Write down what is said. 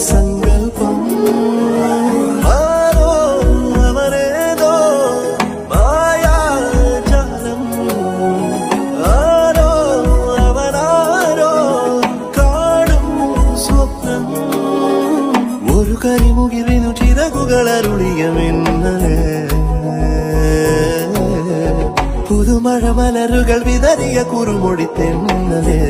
സങ്കൽപ്പം ആരോ അവനേതോ മായാജാലം ആരോ അവനാരോ കാണും സ്വപ്നം ഒരു കരിമുകിലിനു ചിറകുകളരുളിയ മിന്നലേ പുതുമഴ മലരുകൾ വിതറിയ കുറുമൊഴി തെന്നലേ